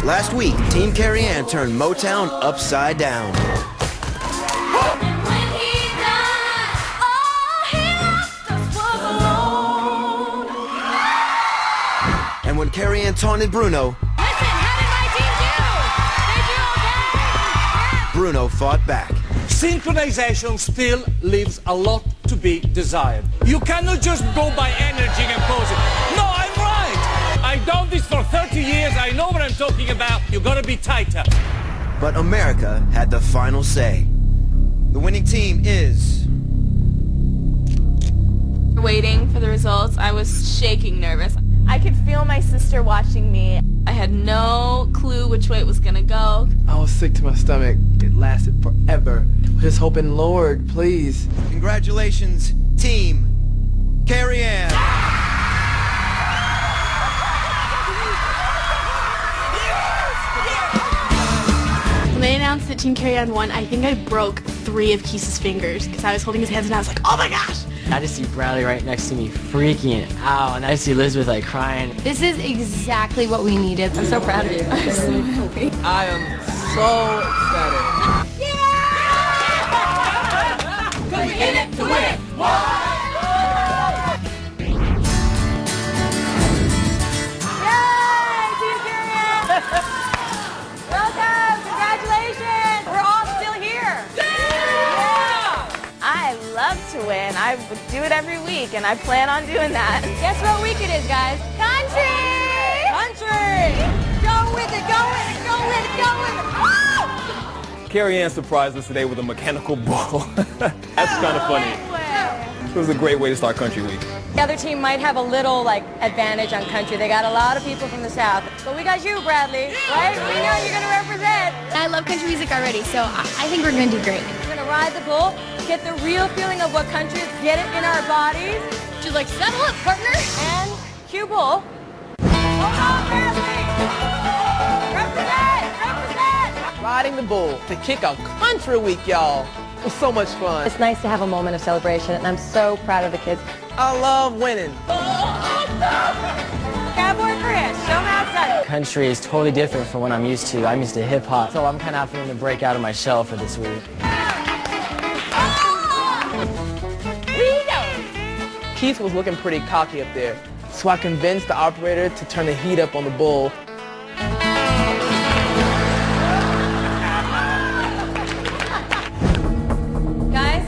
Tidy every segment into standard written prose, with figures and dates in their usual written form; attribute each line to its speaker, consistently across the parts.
Speaker 1: Last week, Team Carrie Ann turned Motown upside down. And when Carrie Ann taunted Bruno,
Speaker 2: listen, how did my team do? They do okay?
Speaker 1: Bruno fought back.
Speaker 3: Synchronization still leaves a lot to be desired. You cannot just go by energy and posing. No, I'm right. I've done this for 30 years. I know what I'm talking about. You gotta be tighter.
Speaker 1: But America had the final say. The winning team is...
Speaker 4: Waiting for the results, I was shaking nervous. I could feel my sister watching me. I had no clue which way it was gonna go.
Speaker 5: I was sick to my stomach. It lasted forever. Just hoping, Lord, please.
Speaker 1: Congratulations, Team Carrie Ann.
Speaker 6: When they announced that Team Carrie Ann won, I think I broke 3 of Keith's fingers because I was holding his hands and I was like, oh my gosh!
Speaker 7: I just see Bradley right next to me freaking out, and I see Elizabeth like crying.
Speaker 8: This is exactly what we needed. I'm so proud of you.
Speaker 5: I am so excited.
Speaker 2: Yeah! Cause we in it to win it. Yay, Team Carrie Ann! Welcome, congratulations. We're all still here.
Speaker 4: I love to win. I would do it every week, and I plan on doing that.
Speaker 2: Guess what week it is, guys?
Speaker 4: Country!
Speaker 2: Country! Go with it, go with it, go with it, go with it! Woo!
Speaker 9: Carrie Ann surprised us today with a mechanical bull. That's kind of funny. It was a great way to start Country Week.
Speaker 2: The other team might have a little, advantage on country. They got a lot of people from the South. But we got you, Bradley, right? We know you're going to represent.
Speaker 6: I love country music already, so I think we're going to do great.
Speaker 2: We're going to ride the bull, get the real feeling of what country is, get it in our bodies.
Speaker 6: Just settle up, partner.
Speaker 2: And cue bull. Hold on, Bradley! Represent! Represent!
Speaker 5: Riding the bull to kick off Country Week, y'all. It was so much fun.
Speaker 8: It's nice to have a moment of celebration, and I'm so proud of the kids.
Speaker 5: I love winning.
Speaker 2: Cowboy Chris, show them outside.
Speaker 7: Country is totally different from what I'm used to. I'm used to hip hop, so I'm kind of having to break out of my shell for this week.
Speaker 5: Keith was looking pretty cocky up there, so I convinced the operator to turn the heat up on the bull.
Speaker 2: Guys,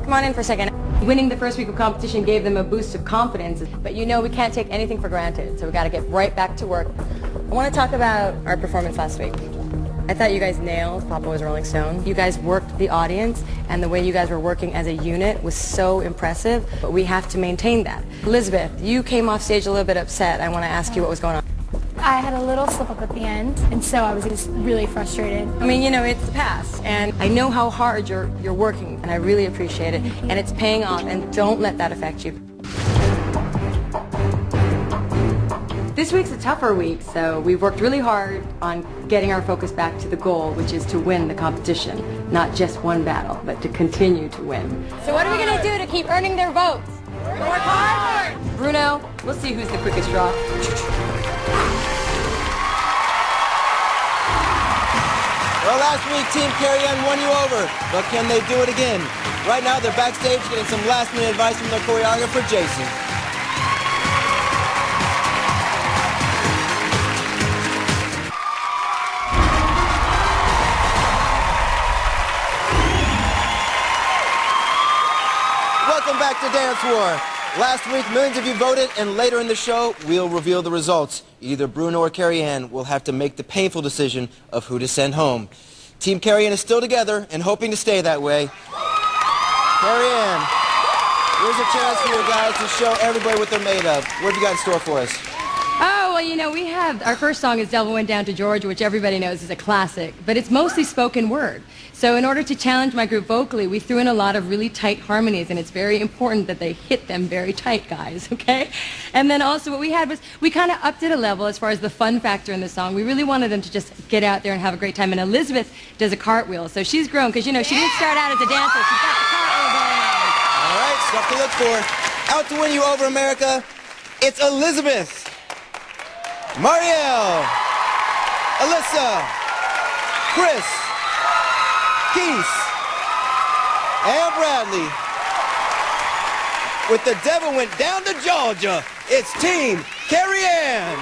Speaker 2: come on in for a second. Winning the first week of competition gave them a boost of confidence, but you know we can't take anything for granted, so we got to get right back to work. I want to talk about our performance last week. I thought you guys nailed Papa Was a Rolling Stone. You guys worked the audience, and the way you guys were working as a unit was so impressive, but we have to maintain that. Elizabeth, you came off stage a little bit upset. I want to ask you what was going on.
Speaker 6: I had a little slip up at the end, and so I was just really frustrated.
Speaker 2: I mean, you know, it's the past, and I know how hard you're working, and I really appreciate it, and it's paying off, and don't let that affect you. This week's a tougher week, so we've worked really hard on getting our focus back to the goal, which is to win the competition. Not just one battle, but to continue to win. So what are we going to do to keep earning their votes? Work hard! Bruno, we'll see who's the quickest draw.
Speaker 1: Well, last week, Team Carrie Ann won you over, but can they do it again? Right now, they're backstage getting some last-minute advice from their choreographer, Jason. Welcome back to DanceWar. Last week, millions of you voted, and later in the show, we'll reveal the results. Either Bruno or Carrie Ann will have to make the painful decision of who to send home. Team Carrie Ann is still together and hoping to stay that way. Carrie Ann, here's a chance for you guys to show everybody what they're made of. What have you got in store for us?
Speaker 2: Oh, well, you know, we have, our first song is Devil Went Down to Georgia, which everybody knows is a classic, but it's mostly spoken word. So in order to challenge my group vocally, we threw in a lot of really tight harmonies, and it's very important that they hit them very tight, guys, okay? And then also what we had was, we kind of upped it a level as far as the fun factor in the song. We really wanted them to just get out there and have a great time, and Elizabeth does a cartwheel, so she's grown, because, you know, she didn't start out as a dancer, she's got the cartwheel going on.
Speaker 1: All right, stuff to look for. Out to win you over, America, it's Elizabeth. Marielle. Alyssa, Chris, Keith, and Bradley. With The Devil Went Down to Georgia, it's Team Carrie Ann.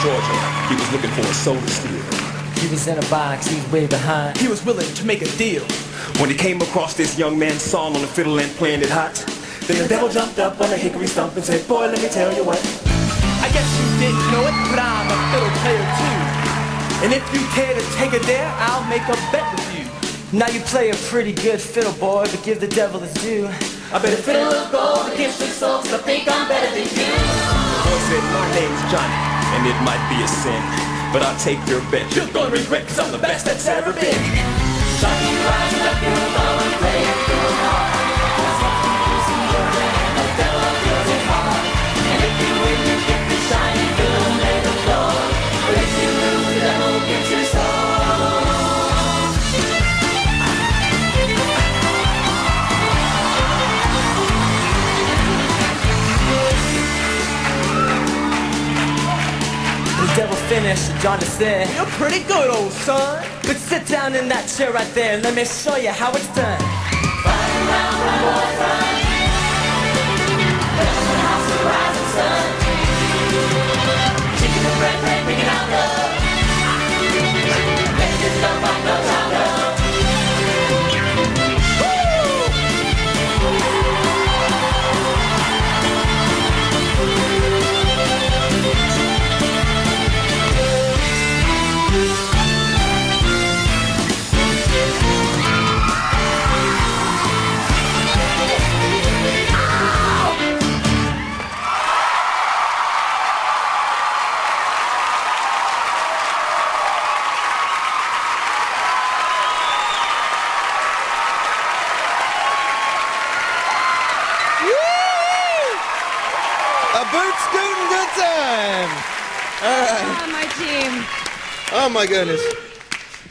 Speaker 9: Georgia. He was looking for a soul to steal.
Speaker 7: He was in a box, he was way behind.
Speaker 5: He was willing to make a deal.
Speaker 9: When he came across this young man's song on the fiddle and playing it hot, then the devil jumped up on a hickory stump and said, boy, let me tell you what.
Speaker 5: I guess you didn't know it, but I'm a fiddle player too. And if you care to take a dare, I'll make a bet with you.
Speaker 7: Now you play a pretty good fiddle, boy, but give the devil his due.
Speaker 9: I bet a fiddle of gold against the souls, I think I'm better than you. The boy said, my name's Johnny. And it might be a sin, but I'll take your bet. You're gonna regret, 'cause I'm the best that's ever been. Shiny rising up your love and play it your heart. That's what you use in your hand, and the devil feels it hard. And if you win, you get the shiny fiddle made of gold. But if you lose, the devil gets your soul.
Speaker 7: The devil finished, John said,
Speaker 5: You're pretty good, old son.
Speaker 7: but sit down in that chair right there and let me show you how it's done.
Speaker 10: Run around, run, boys, run. Welcome to the house of the rising sun. Chicken and bread, bread, bringing out love. Let's get love by no time love.
Speaker 1: Boot scooting good time. All right.
Speaker 2: On my team.
Speaker 1: Oh my goodness.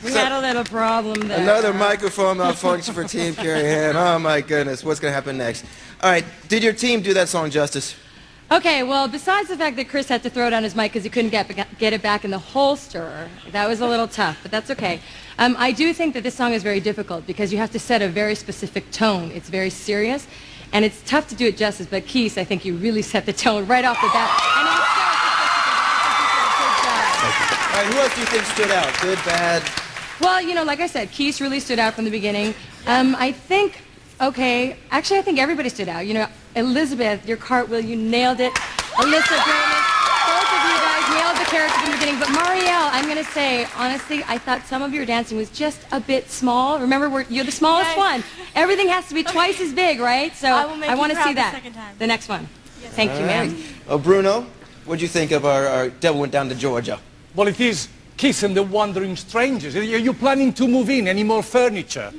Speaker 2: We had a little problem there.
Speaker 1: Another microphone malfunction for Team Carrie Ann. Oh my goodness. What's going to happen next? All right. Did your team do that song justice?
Speaker 2: Okay, well, besides the fact that Chris had to throw down his mic because he couldn't get it back in the holster, that was a little tough, but that's okay. I do think that this song is very difficult because you have to set a very specific tone. It's very serious, and it's tough to do it justice, but Keith, I think you really set the tone right off the bat. And it was so specific. I think you did a good job.
Speaker 1: All right, who else do you think stood out? Good, bad?
Speaker 2: Well, you know, like I said, Keith really stood out from the beginning. I think, okay, actually I think everybody stood out. You know, Elizabeth, your cartwheel, you nailed it. Alyssa, greatness. Both of you guys nailed the character from the beginning. But Marielle, I'm going to say, honestly, I thought some of your dancing was just a bit small. Remember, you're the smallest one. Everything has to be twice as big, right? So I want to see that the next one. Yes. Thank you, ma'am.
Speaker 1: Oh, Bruno, what did you think of our Devil Went Down to Georgia?
Speaker 3: Well, it is Kiss and the Wandering Strangers. Are you planning to move in? Any more furniture?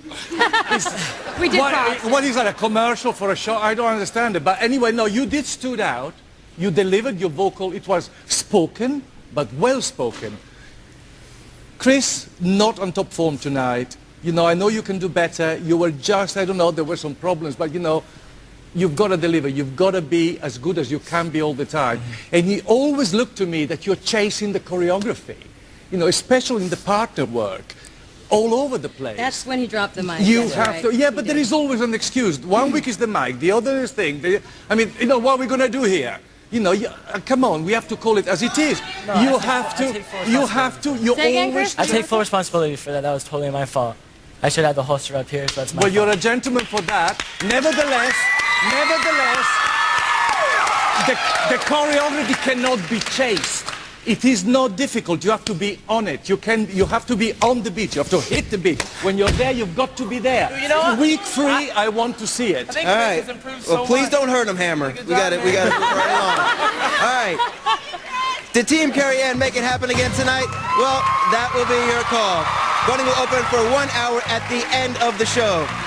Speaker 2: We did props.
Speaker 3: What is that, a commercial for a show? I don't understand it. But anyway, no, you did stood out. You delivered your vocal. It was spoken, but well spoken. Chris, not on top form tonight. You know, I know you can do better. You were just, I don't know, there were some problems, but you know, you've got to deliver. You've got to be as good as you can be all the time. And he always looked to me that you're chasing the choreography. You know, especially in the partner work, all over the place.
Speaker 2: That's when he dropped the mic.
Speaker 3: You have to, yeah, but there is always an excuse. 1 week is the mic, the other is thing. I mean, you know, what are we going to do here? You know, come on, we have to call it as it is.
Speaker 7: No,
Speaker 3: you have to, you always...
Speaker 7: I take full responsibility for that. That was totally my fault. I should have the holster up here, so that's my
Speaker 3: Well,
Speaker 7: fault.
Speaker 3: you're a gentleman for that. Nevertheless, the choreography cannot be chased. It is not difficult. You have to be on it. You have to be on the beat. You have to hit the beat. When you're there, you've got to be there.
Speaker 5: You know what?
Speaker 3: Week 3, I want to see it.
Speaker 5: I think
Speaker 1: All
Speaker 5: Chris
Speaker 1: right.
Speaker 5: has improved
Speaker 1: Well,
Speaker 5: so
Speaker 1: please
Speaker 5: much.
Speaker 1: don't hurt him, Hammer. We got it. We got to move right along. All right. Did Team Carrie Ann make it happen again tonight? Well, that will be your call. Voting will open for 1 hour at the end of the show.